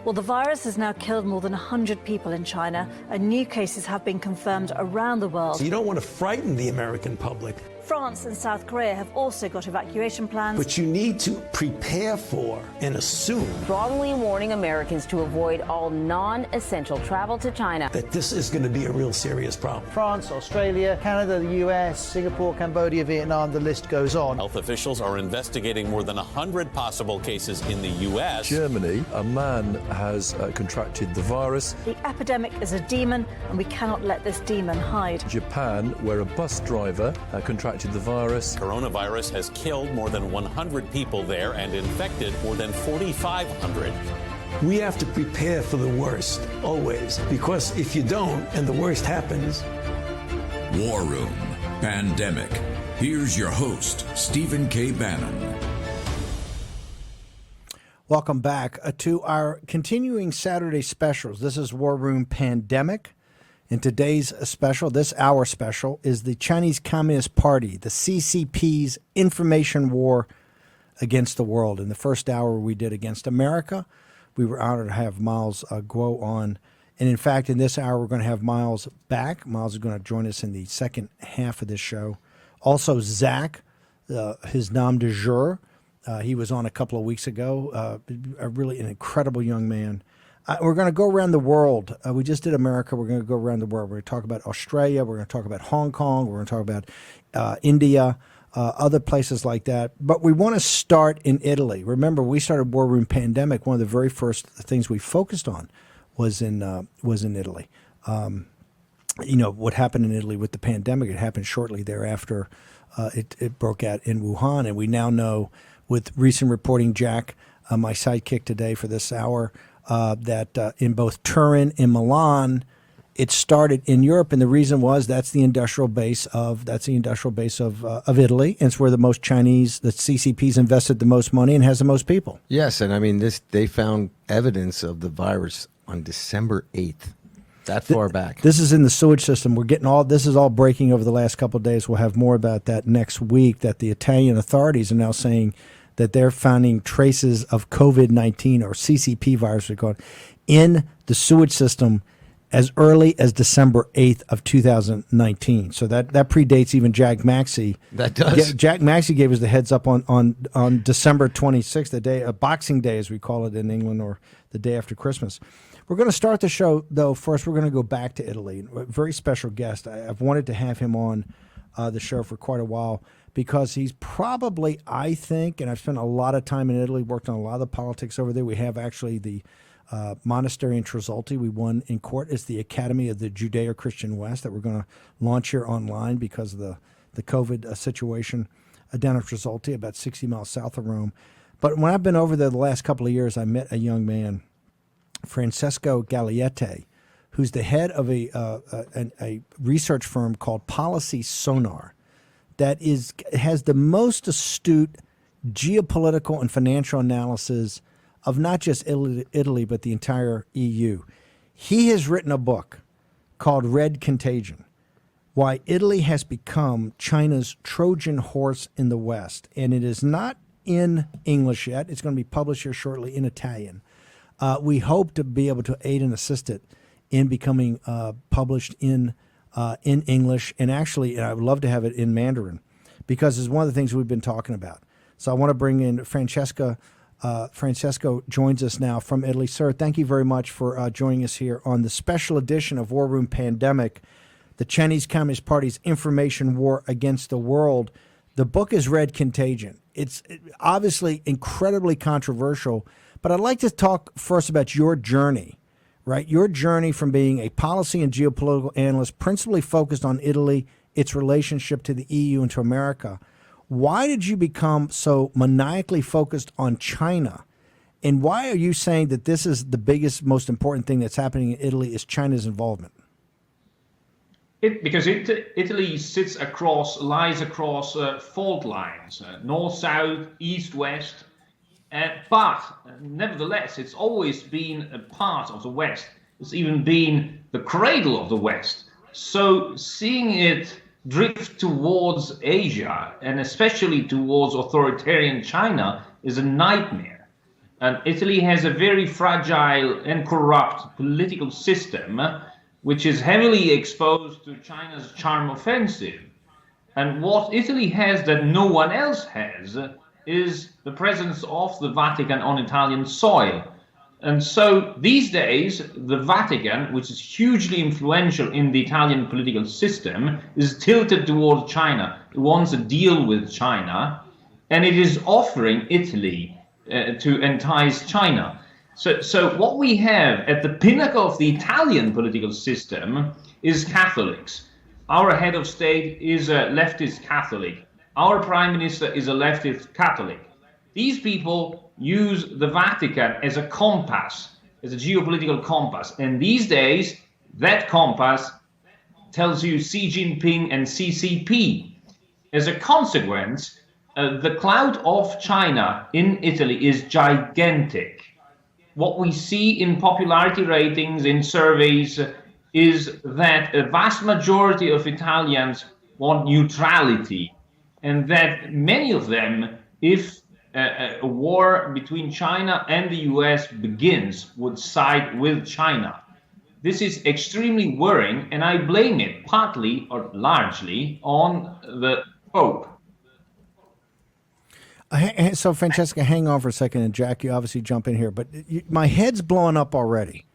Well, the virus has now killed more than 100 people in China, and new cases have been confirmed around the world. So you don't want to frighten the American public. France and South Korea have also got evacuation plans. But you need to prepare for and assume strongly warning Americans to avoid all non-essential travel to China. That this is going to be a real serious problem. France, Australia, Canada, the US, Singapore, Cambodia, Vietnam, the list goes on. Health officials are investigating more than 100 possible cases in the US. Germany, a man has contracted the virus. The epidemic is a demon, and we cannot let this demon hide. Japan, where a bus driver contracted the virus. Coronavirus has killed more than 100 people there and infected more than 4,500. We have to prepare for the worst, always, because if you don't and the worst happens. War Room Pandemic. Here's your host, Stephen K. Bannon. Welcome back to our continuing Saturday specials. This is War Room Pandemic. And today's special, this hour special, is the Chinese Communist Party, the CCP's information war against the world. In the first hour we did against America, we were honored to have Miles Guo on. And in fact, in this hour, we're going to have Miles back. Miles is going to join us in the second half of this show. Also, Zach, his nom de jour, he was on a couple of weeks ago, an incredible young man. We're going to go around the world. We just did America. We're going to go around the world. We're going to talk about Australia. We're going to talk about Hong Kong. We're going to talk about India, other places like that. But we want to start in Italy. Remember, we started War Room Pandemic. One of the very first things we focused on was in Italy. What happened in Italy with the pandemic. It happened shortly thereafter. It broke out in Wuhan. And we now know, with recent reporting, Jack, my sidekick today for this hour, that in both Turin and Milan, it started in Europe, and the reason was that's the industrial base of Italy, and it's where the most Chinese, the CCP's invested the most money and has the most people. Yes, and I mean they found evidence of the virus on December 8th. That far back. This is in the sewage system. We're getting this is all breaking over the last couple of days. We'll have more about that next week. That the Italian authorities are now saying that they're finding traces of COVID-19 or CCP virus, we call it, in the sewage system as early as December 8th of 2019. So that predates even Jack Maxey. That does. Jack Maxey gave us the heads up on December 26th, the day of Boxing Day, as we call it in England, or the day after Christmas. We're going to start the show, though. First, we're going to go back to Italy. A very special guest. I've wanted to have him on the show for quite a while, because he's probably, I think, and I've spent a lot of time in Italy, worked on a lot of the politics over there. We have actually the monastery in Tresolti we won in court. It's the Academy of the Judeo-Christian West that we're going to launch here online because of the COVID situation down in Tresolti, about 60 miles south of Rome. But when I've been over there the last couple of years, I met a young man, Francesco Gagliette, who's the head of a research firm called Policy Sonar, that has the most astute geopolitical and financial analysis of not just Italy, but the entire EU. He has written a book called Red Contagion, Why Italy Has Become China's Trojan Horse in the West. And it is not in English yet. It's going to be published here shortly in Italian. We hope to be able to aid and assist it in becoming published in English, and actually, I would love to have it in Mandarin, because it's one of the things we've been talking about. So I want to bring in Francesco. Francesco joins us now from Italy. Sir, thank you very much for joining us here on the special edition of War Room Pandemic, the Chinese Communist Party's information war against the world. The book is Red Contagion. It's obviously incredibly controversial, but I'd like to talk first about your journey. Right, your journey from being a policy and geopolitical analyst, principally focused on Italy, its relationship to the EU and to America. Why did you become so maniacally focused on China? And why are you saying that this is the biggest, most important thing that's happening in Italy is China's involvement? Because Italy lies across fault lines, north, south, east, west. But nevertheless, it's always been a part of the West. It's even been the cradle of the West. So seeing it drift towards Asia, and especially towards authoritarian China, is a nightmare. And Italy has a very fragile and corrupt political system, which is heavily exposed to China's charm offensive. And what Italy has that no one else has is the presence of the Vatican on Italian soil. And so these days, the Vatican, which is hugely influential in the Italian political system, is tilted toward China. It wants a deal with China, and it is offering Italy to entice China. So what we have at the pinnacle of the Italian political system is Catholics. Our head of state is a leftist Catholic. Our prime minister is a leftist Catholic. These people use the Vatican as a compass, as a geopolitical compass. And these days, that compass tells you Xi Jinping and CCP. As a consequence, the clout of China in Italy is gigantic. What we see in popularity ratings, in surveys, is that a vast majority of Italians want neutrality, and that many of them, if a war between China and the US begins, would side with China. This is extremely worrying, and I blame it partly or largely on the Pope. So, Francesca, hang on for a second, and Jack, you obviously jump in here, but my head's blowing up already.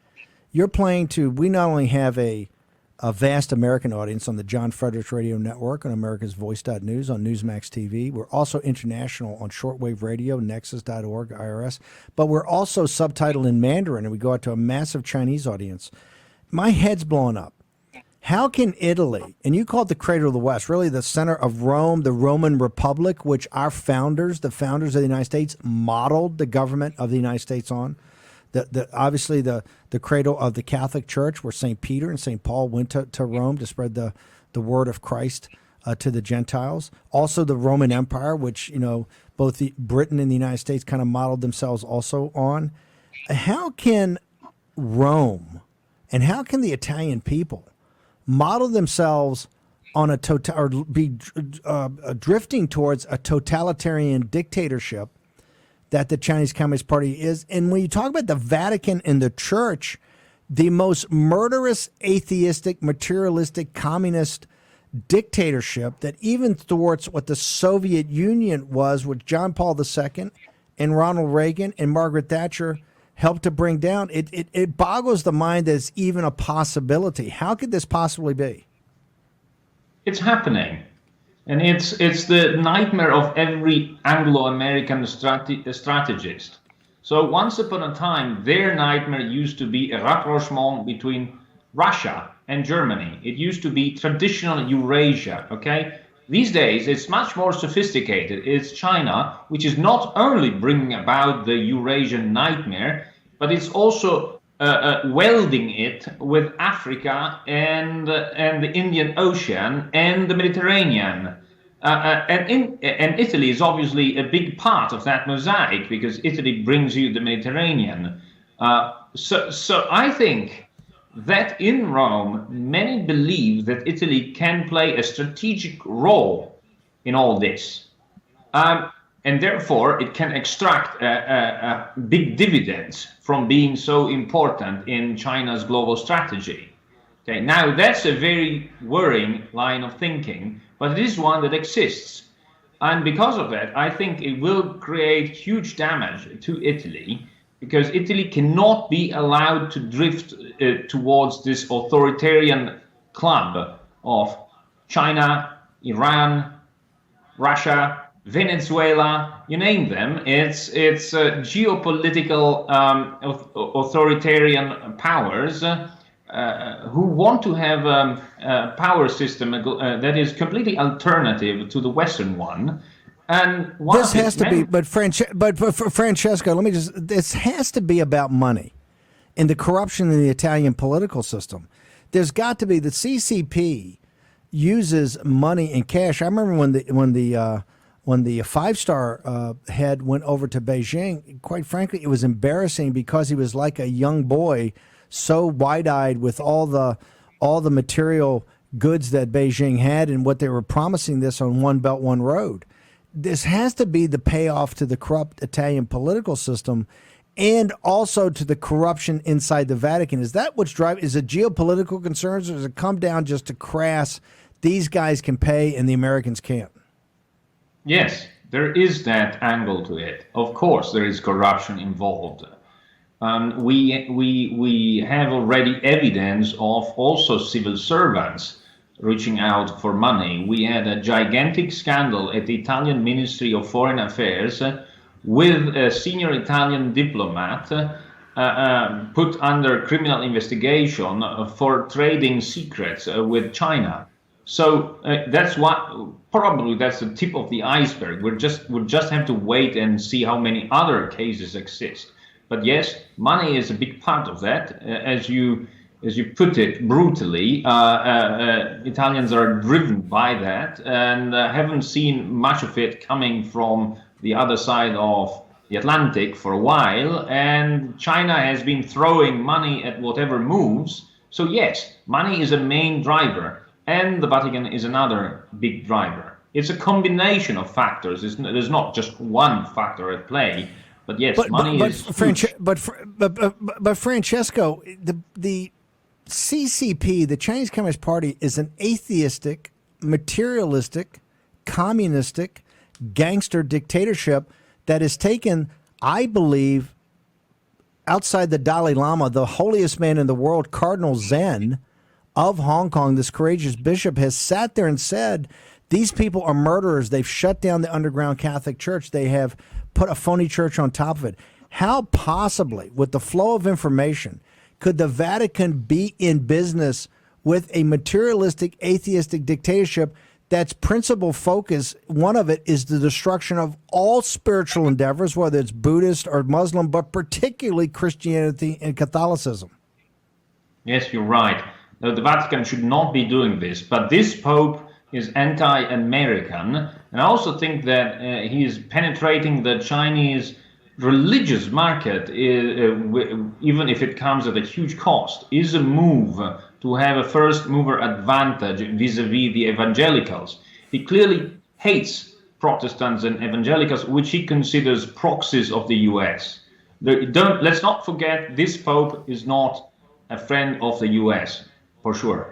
You're playing to, we not only have a vast American audience on the John Fredericks Radio Network, on America's Voice.news, on Newsmax TV. We're also international on shortwave radio, nexus.org, IRS. But we're also subtitled in Mandarin, and we go out to a massive Chinese audience. My head's blowing up. How can Italy, and you call it the cradle of the West, really the center of Rome, the Roman Republic, which our founders, the founders of the United States, modeled the government of the United States on? Obviously the cradle of the Catholic Church, where St. Peter and St. Paul went to Rome to spread the word of Christ to the Gentiles. Also the Roman Empire, which, both Britain and the United States kind of modeled themselves also on. How can Rome and how can the Italian people model themselves on or be drifting towards a totalitarian dictatorship that the Chinese Communist Party is? And when you talk about the Vatican and the church, the most murderous, atheistic, materialistic, communist dictatorship that even thwarts what the Soviet Union was, with John Paul II and Ronald Reagan and Margaret Thatcher helped to bring down, it boggles the mind that it's even a possibility. How could this possibly be? It's happening. And it's the nightmare of every Anglo-American strategist. So once upon a time, their nightmare used to be a rapprochement between Russia and Germany. It used to be traditional Eurasia, okay? These days, it's much more sophisticated. It's China, which is not only bringing about the Eurasian nightmare, but it's also welding it with Africa and the Indian Ocean and the Mediterranean. And Italy is obviously a big part of that mosaic, because Italy brings you the Mediterranean. So I think that in Rome, many believe that Italy can play a strategic role in all this. And therefore, it can extract big dividends from being so important in China's global strategy. Okay, now that's a very worrying line of thinking, but it is one that exists. And because of that, I think it will create huge damage to Italy, because Italy cannot be allowed to drift towards this authoritarian club of China, Iran, Russia, Venezuela, you name them. It's geopolitical authoritarian powers who want to have a power system that is completely alternative to the Western one. And this has to be, but for Francesco, let me just, this has to be about money and the corruption in the Italian political system. There's got to be, the CCP uses money and cash. I remember when the five-star head went over to Beijing, quite frankly, it was embarrassing, because he was like a young boy, so wide-eyed with all the material goods that Beijing had and what they were promising this on One Belt, One Road. This has to be the payoff to the corrupt Italian political system. and also to the corruption inside the Vatican. Is that what's driving? Is it geopolitical concerns, or does it come down just to crass, these guys can pay and the Americans can't? Yes, there is that angle to it. Of course, there is corruption involved. We have already evidence of also civil servants reaching out for money. We had a gigantic scandal at the Italian Ministry of Foreign Affairs with a senior Italian diplomat put under criminal investigation for trading secrets with China. So that's probably that's the tip of the iceberg. We'll just have to wait and see how many other cases exist. But yes, money is a big part of that. As you put it brutally, Italians are driven by that and haven't seen much of it coming from the other side of the Atlantic for a while. And China has been throwing money at whatever moves. So yes, money is a main driver, and the Vatican is another big driver. It's a combination of factors. There's not just one factor at play. But yes, money is. But Francesco, the CCP, the Chinese Communist Party, is an atheistic, materialistic, communistic, gangster dictatorship that has taken, I believe, outside the Dalai Lama, the holiest man in the world, Cardinal Zen of Hong Kong, this courageous bishop, has sat there and said, these people are murderers. They've shut down the underground Catholic Church. They have put a phony church on top of it. How possibly, with the flow of information, could the Vatican be in business with a materialistic, atheistic dictatorship that's principal focus, one of it is the destruction of all spiritual endeavors, whether it's Buddhist or Muslim, but particularly Christianity and Catholicism? Yes, you're right. The Vatican should not be doing this, but this Pope is anti-American, and I also think that he is penetrating the Chinese religious market, even if it comes at a huge cost, is a move to have a first mover advantage vis-a-vis the evangelicals. He clearly hates Protestants and evangelicals, which he considers proxies of the US. Let's not forget, this Pope is not a friend of the US, for sure.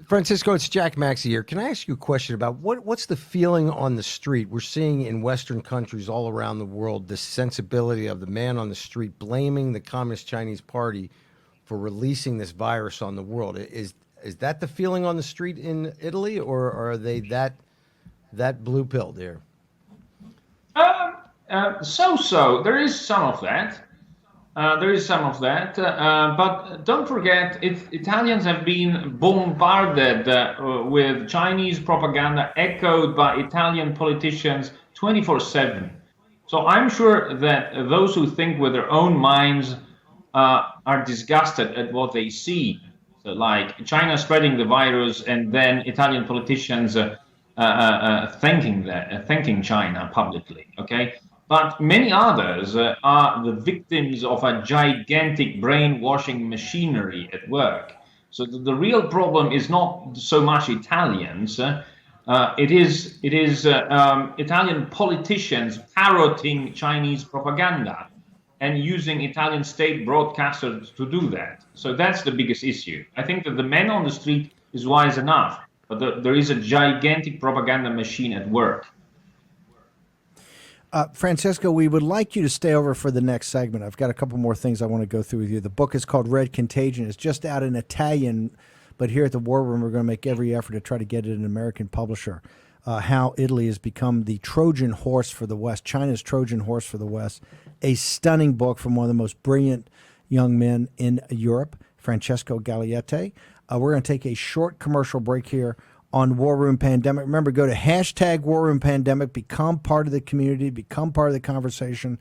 Francisco, it's Jack Maxey here. Can I ask you a question about what's the feeling on the street? We're seeing in Western countries all around the world the sensibility of the man on the street blaming the Communist Chinese Party for releasing this virus on the world. Is that the feeling on the street in Italy, or are they that blue pill there? So there is some of that. But don't forget, Italians have been bombarded with Chinese propaganda echoed by Italian politicians 24/7. So I'm sure that those who think with their own minds are disgusted at what they see, so like China spreading the virus and then Italian politicians thanking China publicly. Okay. But many others are the victims of a gigantic brainwashing machinery at work. So the real problem is not so much Italians. It is Italian politicians parroting Chinese propaganda and using Italian state broadcasters to do that. So that's the biggest issue. I think that the man on the street is wise enough, but there is a gigantic propaganda machine at work. Francesco, we would like you to stay over for the next segment. I've got a couple more things I want to go through with you. The book is called Red Contagion. It's just out in Italian, but here at the War Room, we're going to make every effort to try to get it in an American publisher. How Italy has become the Trojan horse for the West, China's Trojan horse for the West. A stunning book from one of the most brilliant young men in Europe, Francesco Gagliette. We're going to take a short commercial break here on War Room Pandemic. Remember, go to hashtag War Room Pandemic, become part of the community, become part of the conversation.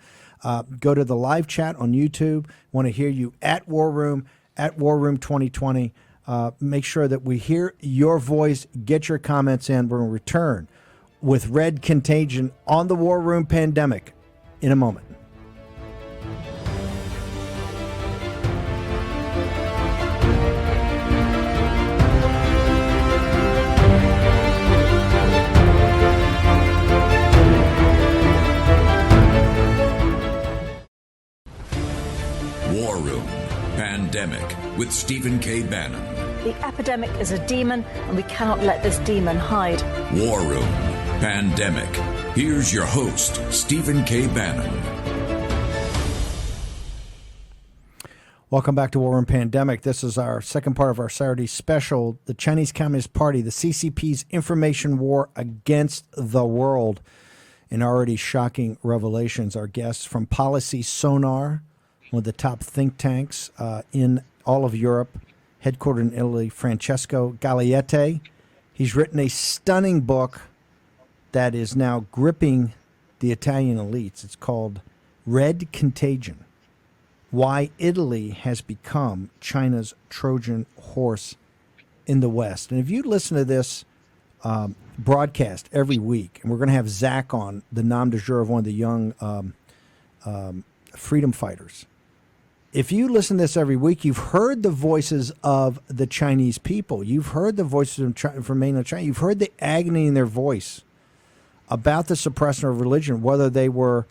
Go to the live chat on YouTube. Want to hear you at War Room 2020. Make sure that we hear your voice. Get your comments in. We're going to return with Red Contagion on the War Room Pandemic in a moment. War Room Pandemic with Stephen K. Bannon. The epidemic is a demon, and we cannot let this demon hide. War Room Pandemic. Here's your host, Stephen K. Bannon. Welcome back to War Room Pandemic. This is our second part of our Saturday special, the Chinese Communist Party, the CCP's information war against the world. And already shocking revelations. Our guests from Policy Sonar, one of the top think tanks in all of Europe, headquartered in Italy, Francesco Gagliete. He's written a stunning book that is now gripping the Italian elites. It's called Red Contagion: Why Italy Has Become China's Trojan Horse in the West. And if you listen to this broadcast every week, and we're going to have Zach on, the nom de jour of one of the young freedom fighters. If you listen to this every week, you've heard the voices of the Chinese people. You've heard the voices from mainland China. You've heard the agony in their voice about the suppression of religion, whether they were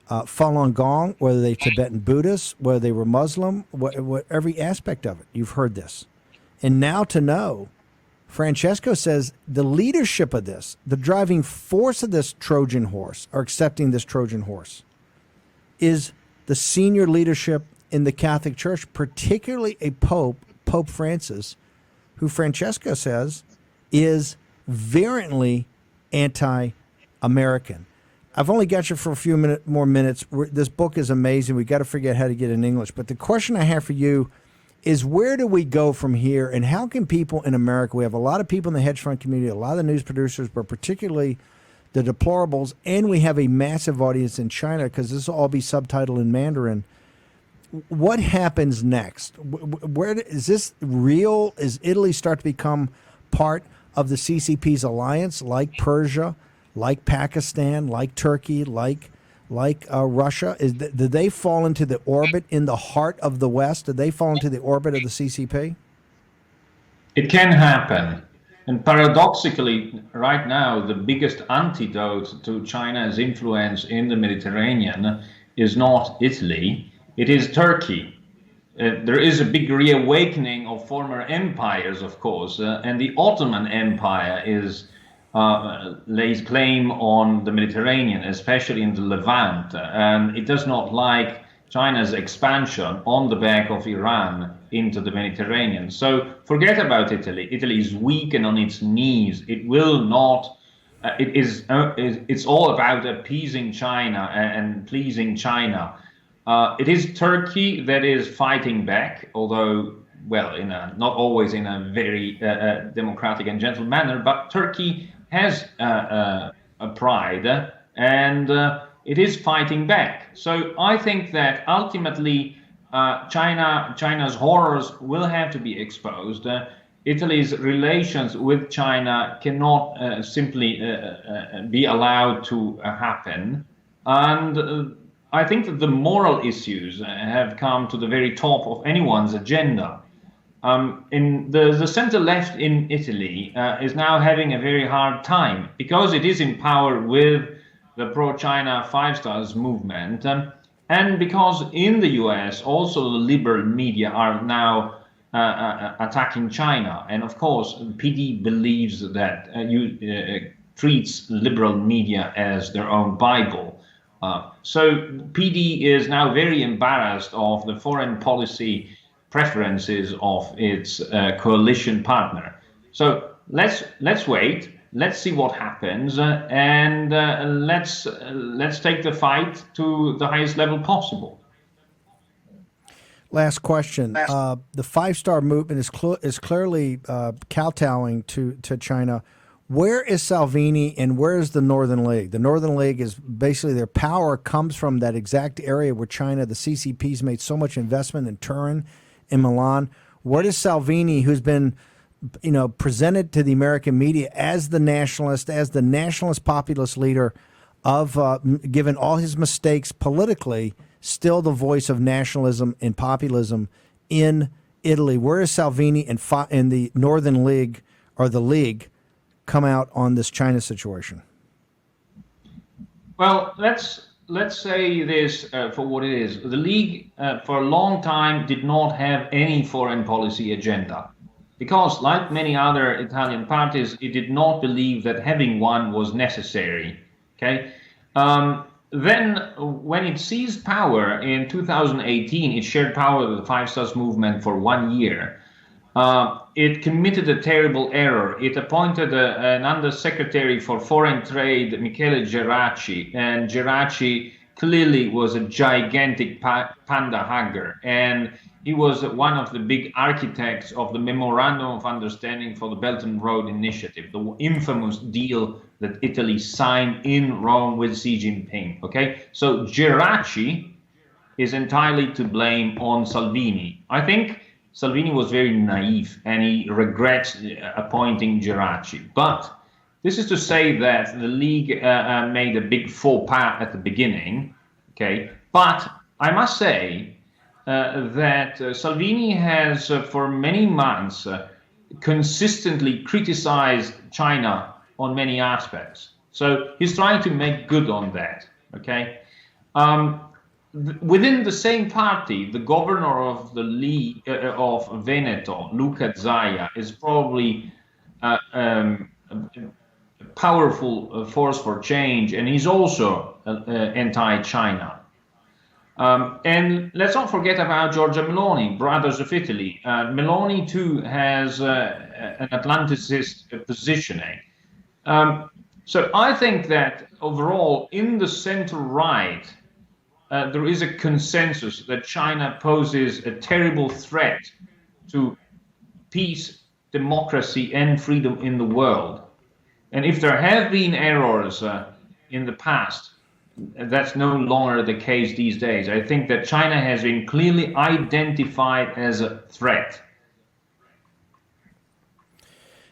Falun Gong, whether they Tibetan Buddhists, whether they were Muslim, every aspect of it. You've heard this. And now to know, Francesco says the leadership of this, the driving force of this Trojan horse, or accepting this Trojan horse, is the senior leadership in the Catholic Church, particularly a Pope, Pope Francis, who Francesco says is virulently anti-American. I've only got you for a few more minutes. This book is amazing. We got to figure out how to get it in English. But the question I have for you is, where do we go from here, and how can people in America, we have a lot of people in the hedge fund community, a lot of the news producers, but particularly the deplorables, and we have a massive audience in China because this will all be subtitled in Mandarin. What happens next? Where is this real? Is Italy start to become part of the CCP's alliance, like Persia, like Pakistan, like Turkey, like Russia? Did they fall into the orbit in the heart of the West? Did they fall into the orbit of the CCP? It can happen. And paradoxically, right now, the biggest antidote to China's influence in the Mediterranean is not Italy, it is Turkey. There is a big reawakening of former empires, of course, and the Ottoman Empire lays claim on the Mediterranean, especially in the Levant, and it does not like China's expansion on the back of Iran into the Mediterranean. So forget about Italy. Italy is weak and on its knees. It will not. It's all about appeasing China and pleasing China. It is Turkey that is fighting back, although, well, not always in a very democratic and gentle manner. But Turkey has a pride, and it is fighting back. So I think that ultimately China's horrors will have to be exposed. Italy's relations with China cannot simply be allowed to happen. And I think that the moral issues have come to the very top of anyone's agenda. In the center left in Italy is now having a very hard time because it is in power with the pro-China Five Stars movement, and because in the US also the liberal media are now attacking China. And of course, PD believes that treats liberal media as their own Bible. So PD is now very embarrassed of the foreign policy preferences of its coalition partner. So let's wait. Let's see what happens, and let's take the fight to the highest level possible. Last question. The five-star movement is clearly kowtowing to China. Where is Salvini and where is the Northern League? The Northern League is basically, their power comes from that exact area where China, the CCP's made so much investment in Turin, in Milan. Where is Salvini, who's been presented to the American media as the nationalist populist leader of, given all his mistakes politically, still the voice of nationalism and populism in Italy? Where is Salvini and the Northern League, or the League, come out on this China situation? Well, let's let's say this for what it is. The League, for a long time, did not have any foreign policy agenda. Because, like many other Italian parties, it did not believe that having one was necessary. Okay. Then, when it seized power in 2018, it shared power with the Five Stars movement for 1 year. It committed a terrible error. It appointed an undersecretary for foreign trade, Michele Geraci, and Geraci clearly was a gigantic panda hugger, and he was one of the big architects of the Memorandum of Understanding for the Belt and Road Initiative, the infamous deal that Italy signed in Rome with Xi Jinping. Okay, so Geraci is entirely to blame on Salvini. I think Salvini was very naive and he regrets appointing Geraci. But this is to say that the League made a big faux pas at the beginning. Okay, but I must say that Salvini has for many months consistently criticized China on many aspects. So he's trying to make good on that. Okay. Within the same party, the governor of the League of Veneto, Luca Zaia, is probably a powerful force for change, and he's also anti-China. And let's not forget about Giorgia Meloni, Brothers of Italy. Meloni too has an Atlanticist positioning. So I think that overall, in the center-right, there is a consensus that China poses a terrible threat to peace, democracy, and freedom in the world. And if there have been errors in the past, that's no longer the case these days. I think that China has been clearly identified as a threat.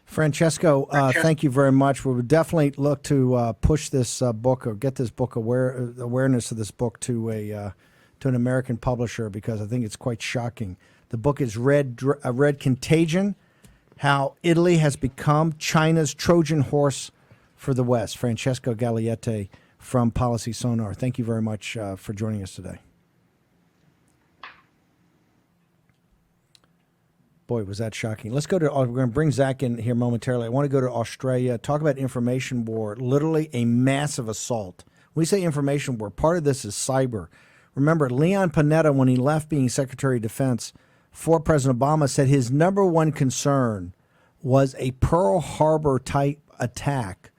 Francesco, thank you very much. We would definitely look to push this book or get this book awareness of this book to an American publisher, because I think it's quite shocking. The book is Red Contagion: How Italy Has Become China's Trojan Horse for the West. Francesco Gagliette from Policy Sonar. Thank you very much for joining us today. Boy, was that shocking. Let's go to, we're going to bring Zach in here momentarily. I want to go to Australia, talk about information war, literally a massive assault. When we say information war, part of this is cyber. Remember, Leon Panetta, when he left being Secretary of Defense for President Obama, said his number one concern was a Pearl Harbor type attack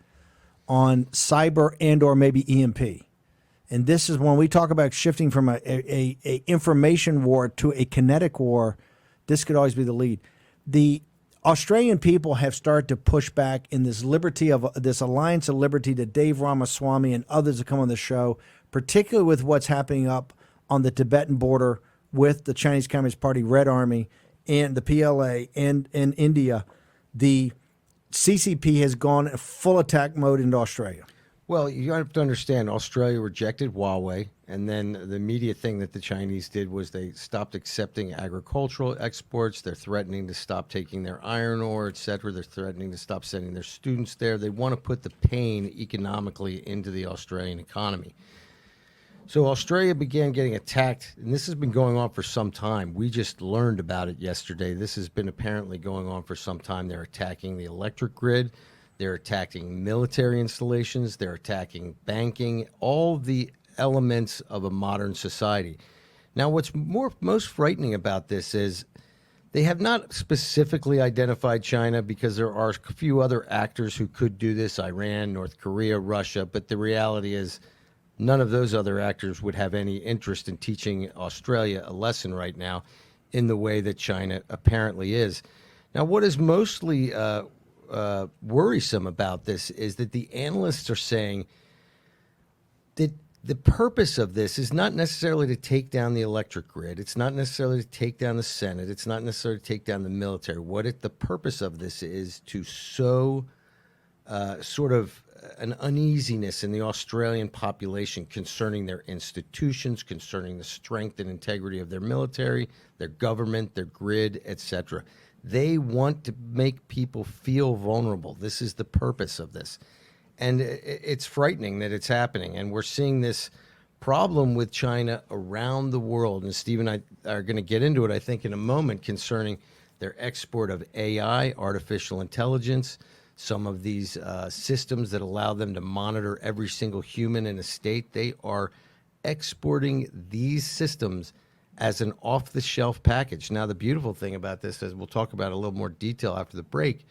on cyber and or maybe EMP. And this is when we talk about shifting from a information war to a kinetic war. This could always be the lead. The Australian people have started to push back in this this alliance of liberty that Dave Ramaswamy and others have come on the show, particularly with what's happening up on the Tibetan border with the Chinese Communist Party, Red Army, and the PLA and India. The CCP has gone full attack mode into Australia. Well, you have to understand, Australia rejected Huawei, and then the immediate thing that the Chinese did was they stopped accepting agricultural exports. They're threatening to stop taking their iron ore, et cetera. They're threatening to stop sending their students there. They want to put the pain economically into the Australian economy. So Australia began getting attacked, and this has been going on for some time. We just learned about it yesterday. This has been apparently going on for some time. They're attacking the electric grid. They're attacking military installations. They're attacking banking, all the elements of a modern society. Now, what's most frightening about this is they have not specifically identified China, because there are a few other actors who could do this: Iran, North Korea, Russia. But the reality is none of those other actors would have any interest in teaching Australia a lesson right now in the way that China apparently is. Now, what is mostly worrisome about this is that the analysts are saying that the purpose of this is not necessarily to take down the electric grid. It's not necessarily to take down the Senate. It's not necessarily to take down the military. The purpose of this is to sow sort of an uneasiness in the Australian population concerning their institutions, concerning the strength and integrity of their military, their government, their grid, etc. They want to make people feel vulnerable. This is the purpose of this. And it's frightening that it's happening. And we're seeing this problem with China around the world, and Steve and I are going to get into it, I think, in a moment, concerning their export of AI, artificial intelligence, some of these systems that allow them to monitor every single human in a state. They are exporting these systems as an off-the-shelf package. Now, the beautiful thing about this, as we'll talk about in a little more detail after the break,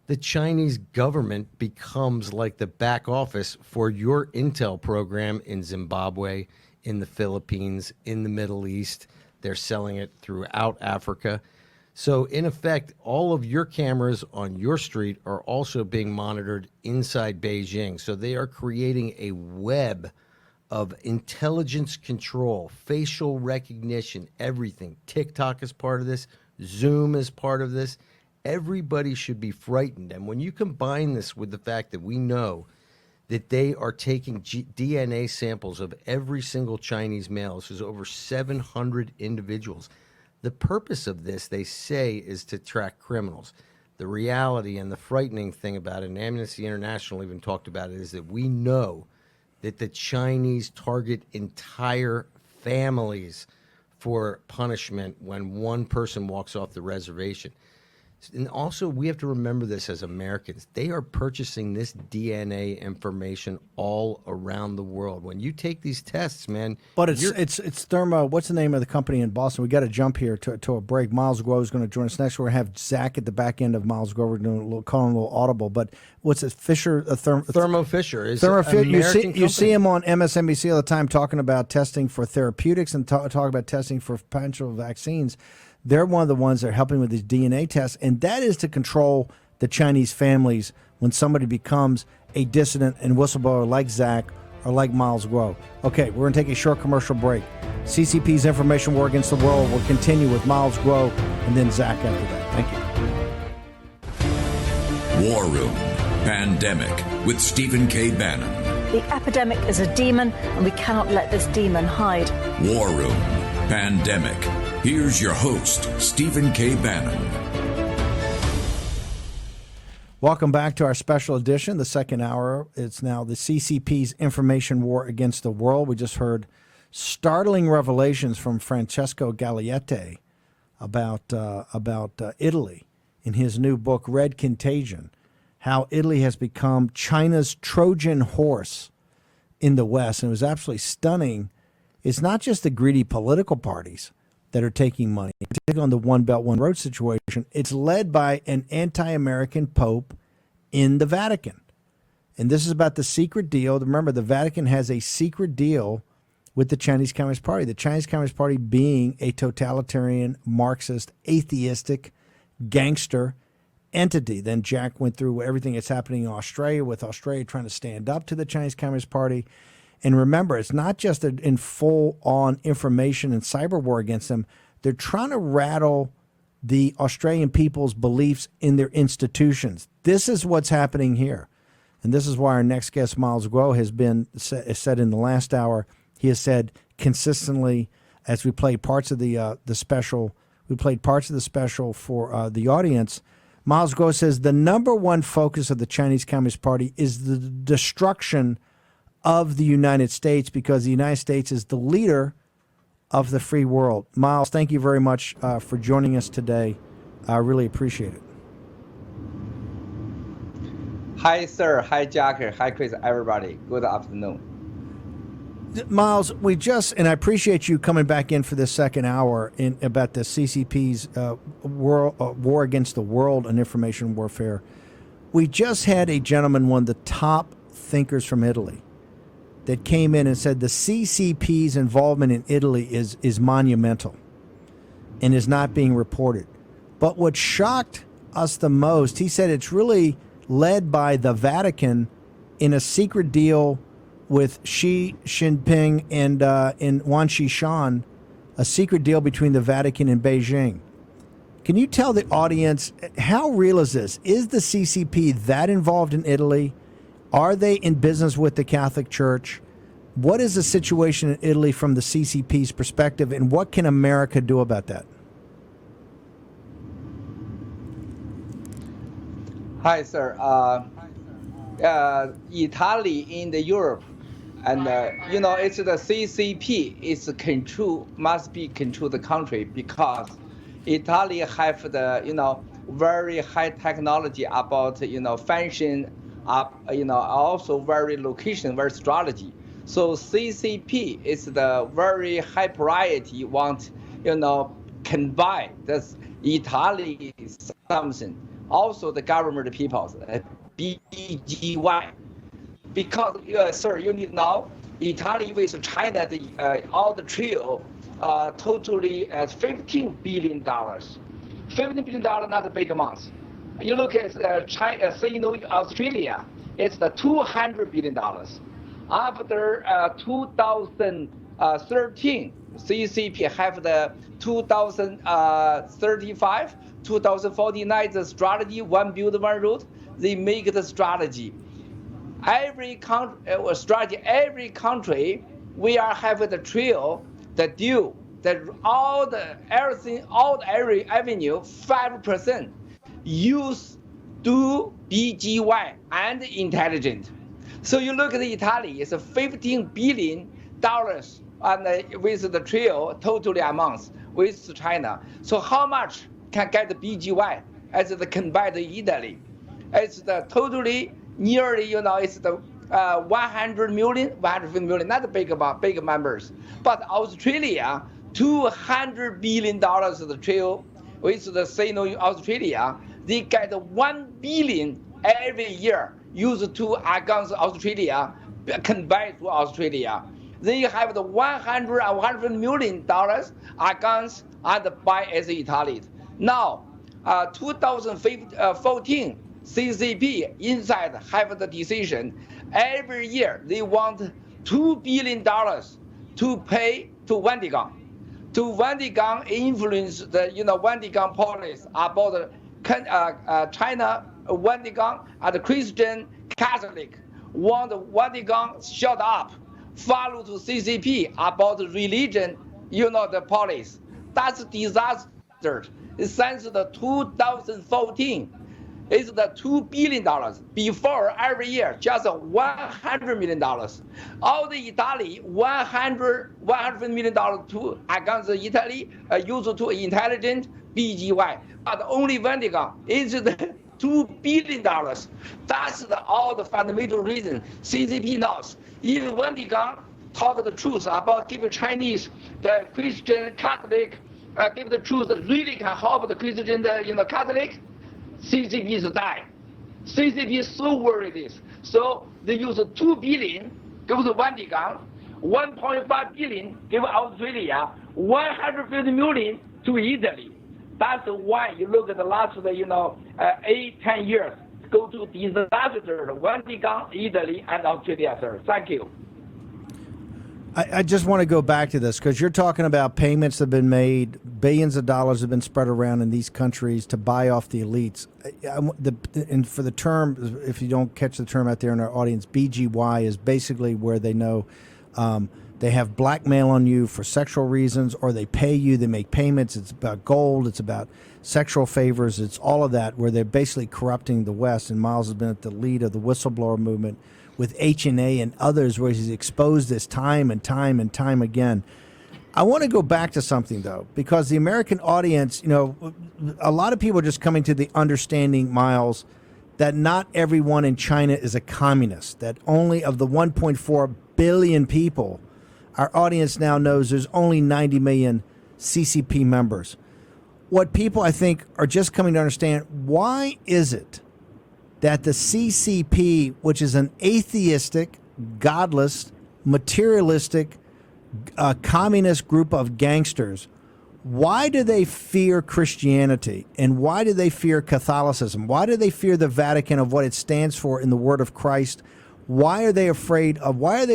the Chinese government becomes like the back office for your intel program in Zimbabwe, in the Philippines, in the Middle East. They're selling it throughout Africa. So, in effect, all of your cameras on your street are also being monitored inside Beijing. So they are creating a web of intelligence control, facial recognition, everything. TikTok is part of this. Zoom is part of this. Everybody should be frightened. And when you combine this with the fact that we know that they are taking DNA samples of every single Chinese male, this is over 700 individuals. The purpose of this, they say, is to track criminals. The reality and the frightening thing about it, and Amnesty International even talked about it, is that we know that the Chinese target entire families for punishment when one person walks off the reservation. And also, we have to remember this as Americans. They are purchasing this DNA information all around the world. When you take these tests, man. But it's Thermo. What's the name of the company in Boston? We got to jump here to a break. Miles Guo is going to join us next. We're going to have Zach at the back end of Miles Guo. We're doing calling a little audible. But what's it? Fisher? Thermo Fisher is Thermo an American you see him on MSNBC all the time talking about testing for therapeutics and talk about testing for potential vaccines. They're one of the ones that are helping with these DNA tests, and that is to control the Chinese families when somebody becomes a dissident and whistleblower like Zach or like Miles Guo. Okay, we're going to take a short commercial break. CCP's Information War Against the World will continue with Miles Guo and then Zach after that. Thank you. War Room Pandemic with Stephen K. Bannon. The epidemic is a demon, and we cannot let this demon hide. War Room Pandemic. Here's your host, Stephen K. Bannon. Welcome back to our special edition, the second hour. It's now the CCP's Information War Against the World. We just heard startling revelations from Francesco Gagliette about Italy in his new book, Red Contagion, how Italy has become China's Trojan horse in the West. And it was absolutely stunning. It's not just the greedy political parties that are taking money, particularly on the One Belt, One Road situation. It's led by an anti-American pope in the Vatican. And this is about the secret deal. Remember, the Vatican has a secret deal with the Chinese Communist Party. The Chinese Communist Party being a totalitarian, Marxist, atheistic, gangster entity. Then Jack went through everything that's happening in Australia, with Australia trying to stand up to the Chinese Communist Party. And remember, it's not just in full-on information and cyber war against them. They're trying to rattle the Australian people's beliefs in their institutions. This is what's happening here. And this is why our next guest, Miles Guo, has been said in the last hour. He has said consistently, as we played parts of the special, we played parts of the special for the audience. Miles Guo says the number one focus of the Chinese Communist Party is the destruction of the United States, because the United States is the leader of the free world. Miles, thank you very much for joining us today. I really appreciate it. Hi, sir. Hi, Jack. Hi, Chris. Everybody. Good afternoon. Miles, and I appreciate you coming back in for this second hour about the CCP's war against the world and information warfare. We just had a gentleman, one of the top thinkers from Italy, that came in and said the CCP's involvement in Italy is monumental and is not being reported. But what shocked us the most, he said it's really led by the Vatican in a secret deal with Xi Jinping and Wang Xishan, a secret deal between the Vatican and Beijing. Can you tell the audience, how real is this? Is the CCP that involved in Italy? Are they in business with the Catholic Church? What is the situation in Italy from the CCP's perspective, and what can America do about that? Hi, sir. Italy in the Europe And it's the CCP is must be control the country because Italy have the very high technology about fashion, also very location, very strategy. So CCP is the very high priority want can buy this Italy something. Also the government peoples BGY. Because, sir, you need now, Italy with China, all the trio, totally at $15 billion. $15 billion, not a big amount. You look at China, Australia, it's the $200 billion. After 2013, CCP have the 2035, 2049, the strategy, one build, one road. They make the strategy. Every country, we are having the trio, the deal, that every avenue, 5% use to BGY and intelligent. So you look at Italy, it's $15 billion and with the trio, totally amounts with China. So how much can get the BGY as the combined Italy? It's the totally nearly, it's the 100 million, 150 million, not big numbers. But Australia, $200 billion of the trio with the Sino Australia, they get 1 billion every year used to against Australia, combined to Australia. They have the 100 million against and buy as Italy. Now, 2014, CCP inside have the decision. Every year they want $2 billion to pay to Vatican. To Vatican influence the Vatican policy about China, Vatican and Christian Catholic want Vatican shut up, follow to CCP about religion, the policy. That's disaster. Since the 2014. It's the $2 billion. Before every year, just $100 million. All the Italy, $100 million to against Italy, used to intelligent BGY. But only Vatican is the $2 billion. That's all the fundamental reason CCP knows. If Vatican talk the truth about giving Chinese, the Christian Catholic, give the truth that really can help the Christian, Catholic, CCP is dying. CCP is so worried this. So they use $2 billion, give to Vatican, $1.5 billion, give Australia, $150 million to Italy. That's why you look at the last, 8-10 years, go to disaster, Vatican, Italy, and Australia, sir. Thank you. I just want to go back to this because you're talking about payments that have been made, billions of dollars have been spread around in these countries to buy off the elites. And for the term, if you don't catch the term out there in our audience, BGY is basically where they know they have blackmail on you for sexual reasons, or they pay you, they make payments. It's about gold, it's about sexual favors, it's all of that, where they're basically corrupting the West. And Miles has been at the lead of the whistleblower movement with H&A and others, where he's exposed this time and time and time again. I want to go back to something, though, because the American audience, a lot of people are just coming to the understanding, Miles, that not everyone in China is a communist, that only of the 1.4 billion people, our audience now knows there's only 90 million CCP members. What people, I think, are just coming to understand, why is it that the CCP, which is an atheistic, godless, materialistic, communist group of gangsters, why do they fear Christianity? And why do they fear Catholicism? Why do they fear the Vatican of what it stands for in the word of Christ? Why are they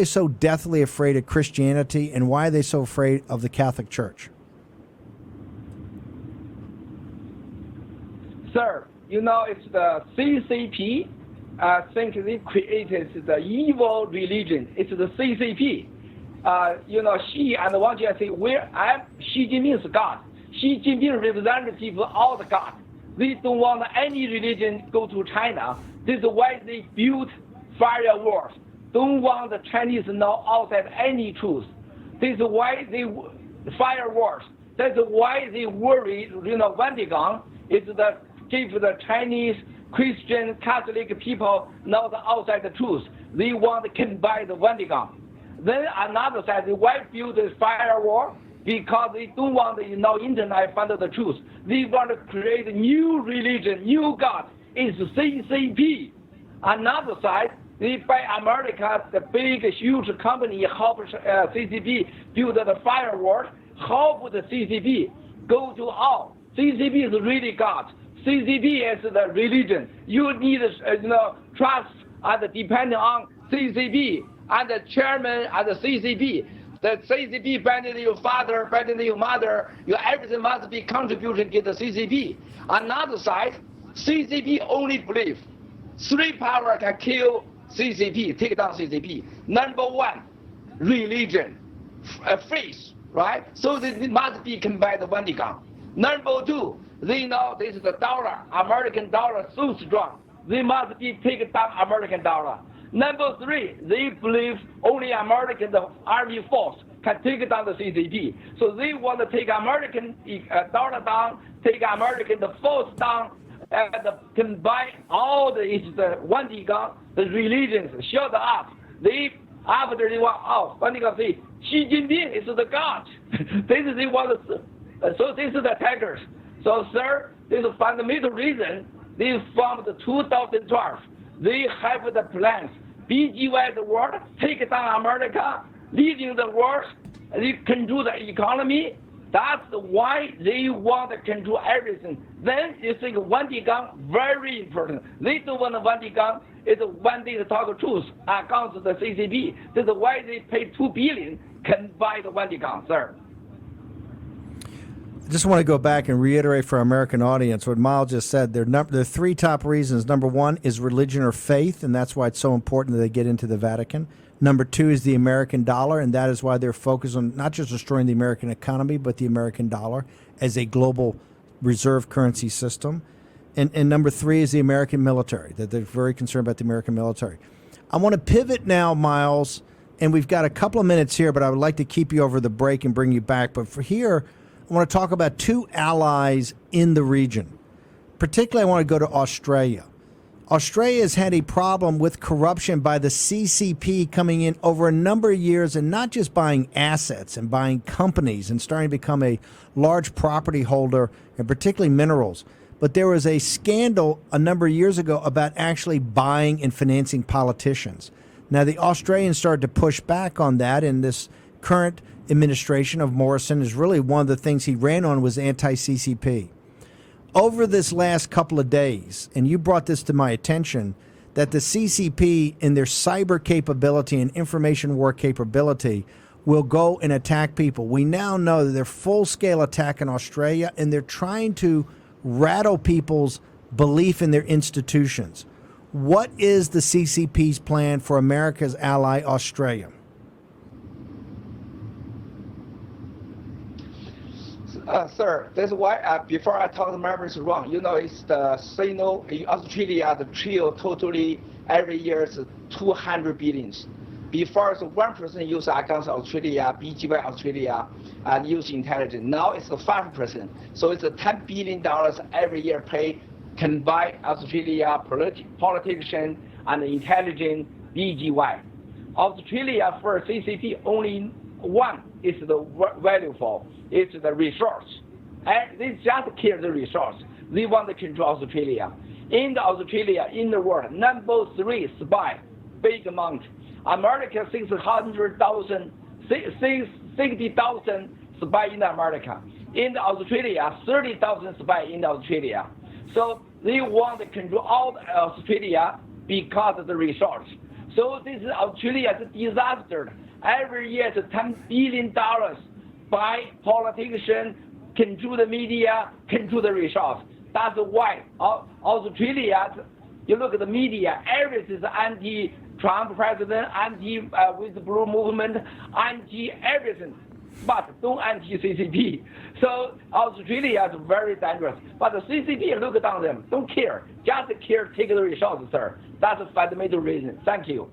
so deathly afraid of Christianity? And why are they so afraid of the Catholic Church? Sir, it's the CCP. I think they created the evil religion. It's the CCP. Xi and Wang Jian say, Xi Jinping is God. Xi Jinping represents people, all the God. They don't want any religion go to China. This is why they built firewalls, don't want the Chinese to know outside any truth. This is why they fire wars. That's why they worry, Vatican is the give the Chinese Christian Catholic people know the outside the truth. They want to combine the Vatican. Then another side, why build this fire war? Because they don't want the internet find the truth. They want to create a new religion, new God. It's CCP. Another side, they buy America, the big, huge company, help CCP build the firewall, help the CCP go to all. CCP is really God. CCP is the religion. You need, trust and depend on CCP and the chairman and the CCP. The CCP abandoned your father, abandoned your mother. Your everything must be contribution to the CCP. Another side, CCP only believe 3 power can kill CCP, take down CCP. Number 1, religion, faith, right? So they must be combined with Vatican. Number 2, they know this is the dollar, American dollar so strong. They must be take down American dollar. Number 3, they believe only American the army force can take down the CCP. So they want to take American dollar down, take American the force down, and combine all the Vatican, the religions, shut up. After they want Vatican say, Xi Jinping is the God. They want to, so this is the attackers. So sir, this is a fundamental reason they formed the 2012. They have the plans. BGY the world, take down America, leading the world, they control the economy. That's why they want to control everything. Then you think Vatican very important. They don't want the Vatican is one day to talk the truth against the CCP. That's why they pay $2 billion can buy the Vatican, sir. I just want to go back and reiterate for our American audience what Miles just said. There are 3 top reasons. Number 1 is religion or faith, and that's why it's so important that they get into the Vatican. Number 2 is the American dollar, and that is why they're focused on not just destroying the American economy, but the American dollar as a global reserve currency system. And number 3 is the American military, that they're very concerned about the American military. I want to pivot now, Miles, and we've got a couple of minutes here, but I would like to keep you over the break and bring you back. But for here, I want to talk about 2 allies in the region. Particularly, I want to go to Australia. Australia has had a problem with corruption by the CCP coming in over a number of years and not just buying assets and buying companies and starting to become a large property holder, and particularly minerals. But there was a scandal a number of years ago about actually buying and financing politicians. Now, the Australians started to push back on that, and this current administration of Morrison is really one of the things he ran on was anti-CCP. Over this last couple of days, and you brought this to my attention, that the CCP in their cyber capability and information war capability will go and attack people. We now know that they're full-scale attack in Australia, and they're trying to rattle people's belief in their institutions. What is the CCP's plan for America's ally, Australia? Sir, that's why before I talk the numbers wrong, it's the signal in Australia, the trio totally every year is 200 billions. Before it's 1% use against Australia, BGY Australia, and use intelligence. Now it's 5%. So it's $10 billion every year paid can buy Australia politician and intelligence BGY. Australia for CCP only one is the value for. It's the resource. And they just care the resource. They want to control Australia. In Australia, in the world, number 3 spy, big amount. America 60,000 spy in America. In Australia, 30,000 spy in Australia. So they want to control all Australia because of the resource. So this is Australia is a disaster. Every year it's $10 billion by politicians, control the media, control the resource. That's why Australia, you look at the media, everything is anti-Trump president, anti-with-blue movement, anti-everything, but don't anti-CCP. So Australia is very dangerous. But the CCP look down them, don't care. Just care, take the resources, sir. That's a fundamental reason. Thank you.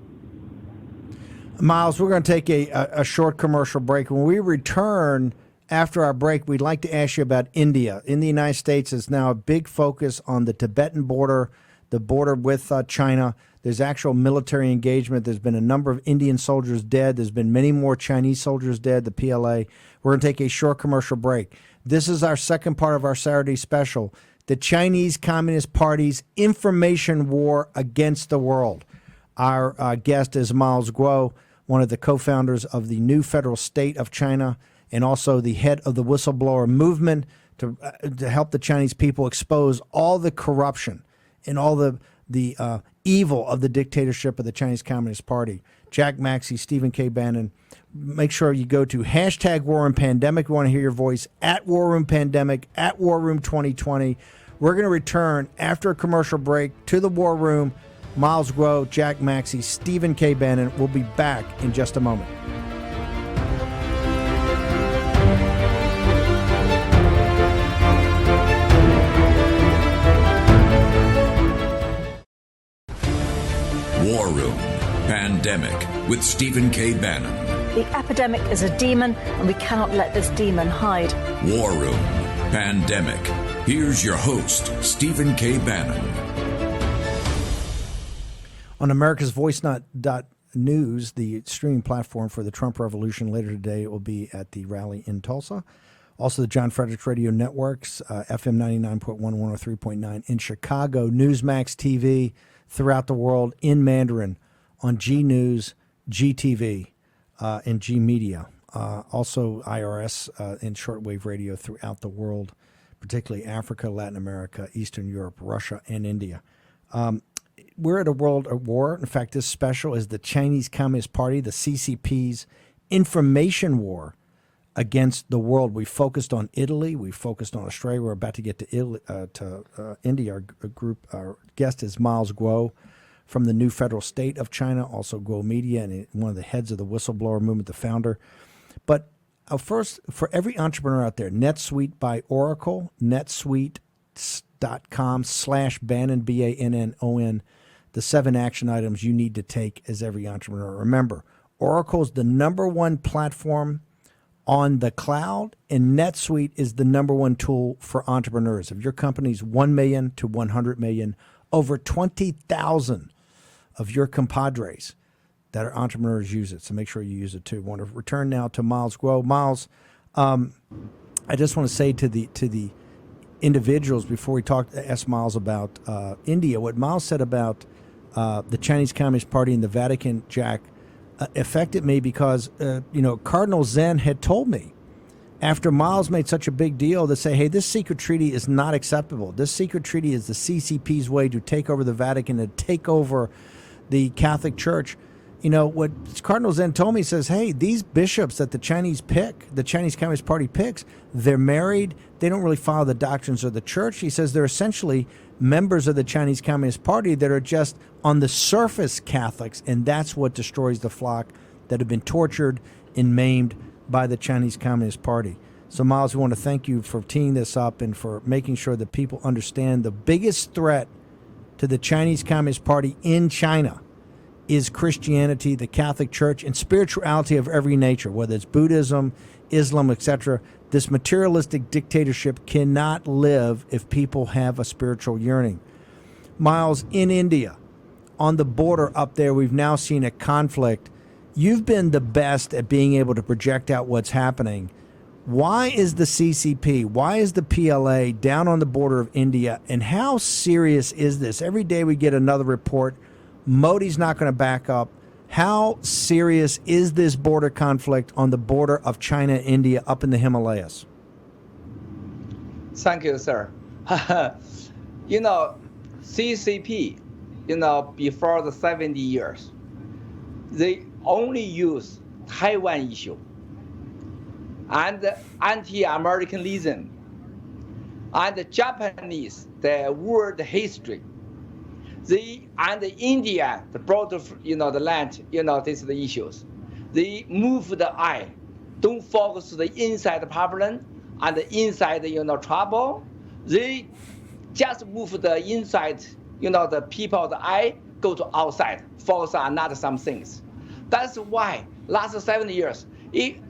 Miles, we're going to take a short commercial break. When we return after our break, we'd like to ask you about India. In the United States, is now a big focus on the Tibetan border, the border with China. There's actual military engagement. There's been a number of Indian soldiers dead. There's been many more Chinese soldiers dead, the PLA. We're going to take a short commercial break. This is our second part of our Saturday special, the Chinese Communist Party's information war against the world. Our guest is Miles Guo, one of the co-founders of the new federal state of China and also the head of the whistleblower movement to help the Chinese people expose all the corruption and all the evil of the dictatorship of the Chinese Communist Party. Jack Maxey, Stephen K. Bannon. Make sure you go to hashtag War Room Pandemic. We want to hear your voice at War Room Pandemic, at War Room 2020. We're going to return after a commercial break to the War Room. Miles Guo, Jack Maxey, Stephen K. Bannon. We'll be back in just a moment. War Room Pandemic with Stephen K. Bannon. The epidemic is a demon, and we cannot let this demon hide. War Room Pandemic. Here's your host, Stephen K. Bannon. On America's Voice.news, the streaming platform for the Trump Revolution, later today it will be at the rally in Tulsa. Also, the John Fredericks Radio Networks, FM 99.1, 103.9 in Chicago, Newsmax TV throughout the world in Mandarin on G News, GTV, and G Media. Also, IRS and shortwave radio throughout the world, particularly Africa, Latin America, Eastern Europe, Russia, and India. We're at a world at war. In fact, this special is the Chinese Communist Party, the CCP's information war against the world. We focused on Italy. We focused on Australia. We're about to get to Italy, India. Our guest is Miles Guo from the new federal state of China, also Guo Media, and one of the heads of the whistleblower movement, the founder. But first, for every entrepreneur out there, NetSuite by Oracle, netsuite.com/Bannon, Bannon, the 7 action items you need to take as every entrepreneur. Remember, Oracle is the #1 platform on the cloud, and NetSuite is the #1 tool for entrepreneurs. If your company's 1 million to 100 million, over 20,000 of your compadres that are entrepreneurs use it. So make sure you use it too. I want to return now to Miles Guo. Miles, I just want to say to the individuals before we ask Miles about India, what Miles said about the Chinese Communist Party and the Vatican, Jack, affected me because, Cardinal Zen had told me after Miles made such a big deal to say, hey, this secret treaty is not acceptable. This secret treaty is the CCP's way to take over the Vatican, to take over the Catholic Church. What Cardinal Zen told me, says, hey, these bishops that the Chinese Communist Party picks, they're married. They don't really follow the doctrines of the church. He says they're essentially members of the Chinese Communist Party that are just on the surface Catholics, and that's what destroys the flock that have been tortured and maimed by the Chinese Communist Party. So, Miles, we want to thank you for teeing this up and for making sure that people understand the biggest threat to the Chinese Communist Party in China is Christianity, the Catholic Church, and spirituality of every nature, whether it's Buddhism, Islam, etc. This materialistic dictatorship cannot live if people have a spiritual yearning. Miles, in India, on the border up there, we've now seen a conflict. You've been the best at being able to project out what's happening. Why is the CCP, why is the PLA down on the border of India, and how serious is this? Every day we get another report. Modi's not going to back up. How serious is this border conflict on the border of China and India up in the Himalayas? Thank you, sir. CCP, before the 70 years, they only use Taiwan issue and anti-Americanism and the Japanese, the world history. And India, the border, the land, these are the issues. They move the eye, don't focus the inside problem and the inside, trouble. They just move the inside, the people, the eye, go to outside, focus on another some things. That's why last 7 years,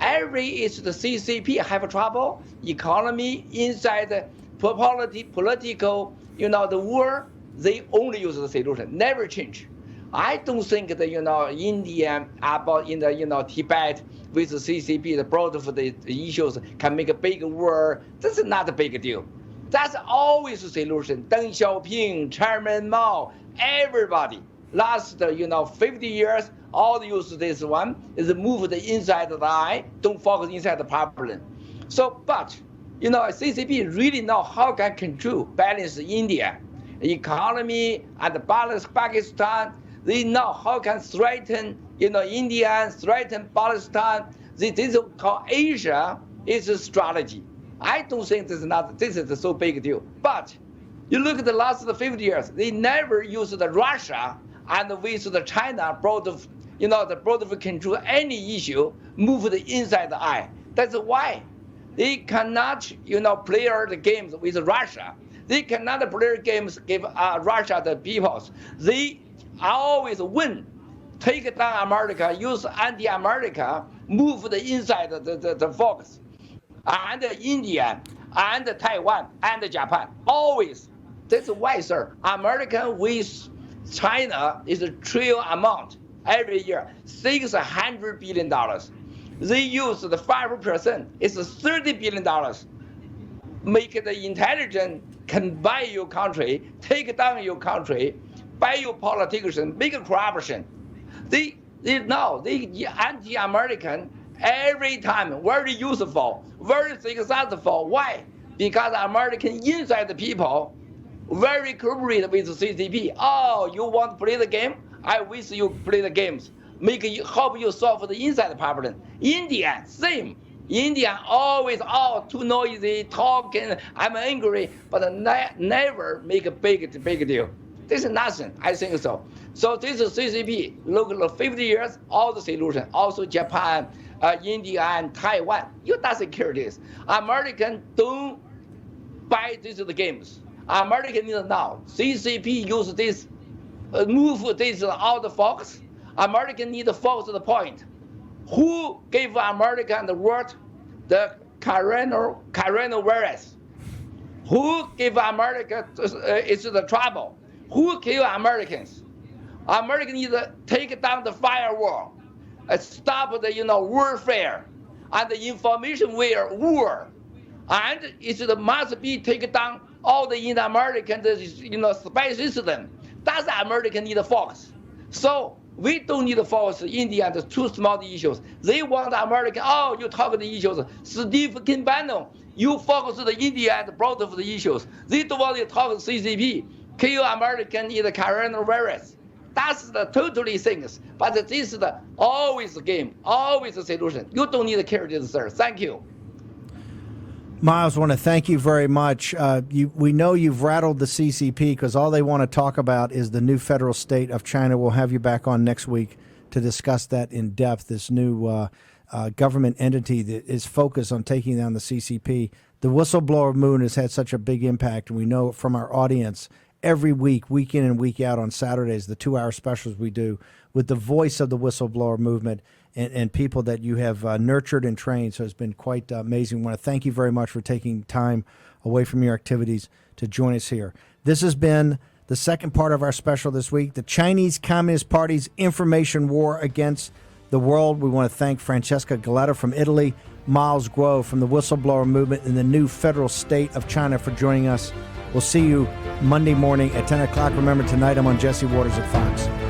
every is the CCP have trouble, economy, inside political, the war, they only use the solution, never change. I don't think that, India about in the, Tibet with the CCP, the broad of the issues can make a big war. That's not a big deal. That's always a solution. Deng Xiaoping, Chairman Mao, everybody. Last, 50 years, all use this one is move the inside of the eye, don't focus inside the problem. So, but, CCP really know how can control, balance India, economy, and balance Pakistan. They know how can threaten, India, threaten Palestine. This is called Asia is a strategy. I don't think this is a so big deal. But you look at the last 50 years, they never used the Russia and with the China broad of, the broad of control any issue, move the inside the eye. That's why they cannot, play the games with Russia. They cannot play games give Russia the peoples. They always win, take down America, use anti-America, move the inside the focus. And India, and Taiwan, and Japan, always. That's why, sir, America with China is a trillion amount every year, $600 billion. They use the 5%, it's $30 billion. Make the intelligent, can buy your country, take down your country, buy your politicians, make a corruption. They anti-American every time, very useful, very successful. Why? Because American inside the people very cooperate with the CCP. Oh, you want to play the game? I wish you play the games. Help you solve the inside problem. India, same. India always too noisy, talking, I'm angry, but never make a big deal. This is nothing, I think so. So this is CCP, look at 50 years, all the solution, also Japan, India, and Taiwan. You doesn't care this. American don't buy these games. American need now. CCP use this, move this out the focus. American need to focus the point. Who gave America and the world the coronavirus? Who gave America it's the trouble? Who killed Americans? Americans need to take down the firewall, stop the warfare, and the information war, and it must be take down all the American spy system. That's American need to focus. So we don't need to focus India and the two small issues. They want American. Oh, you talk the issues. Steve Bannon, you focus the India and broad of the issues. They don't want to talk CCP. Kill American in the coronavirus. That's the totally things. But this is always the game, always the solution. You don't need to care this, sir. Thank you. Miles, I want to thank you very much. We know you've rattled the CCP because all they want to talk about is the new federal state of China. We'll have you back on next week to discuss that in depth, this new government entity that is focused on taking down the CCP. The whistleblower movement has had such a big impact, and we know from our audience every week, week in and week out on Saturdays, the 2-hour specials we do with the voice of the whistleblower movement and people that you have nurtured and trained. So it's been quite amazing. I want to thank you very much for taking time away from your activities to join us here. This has been the second part of our special this week, the Chinese Communist Party's information war against the world. We want to thank Francesca Galetta from Italy, Miles Guo from the whistleblower movement in the new federal state of China for joining us. We'll see you Monday morning at 10 o'clock. Remember, tonight I'm on Jesse Waters at Fox.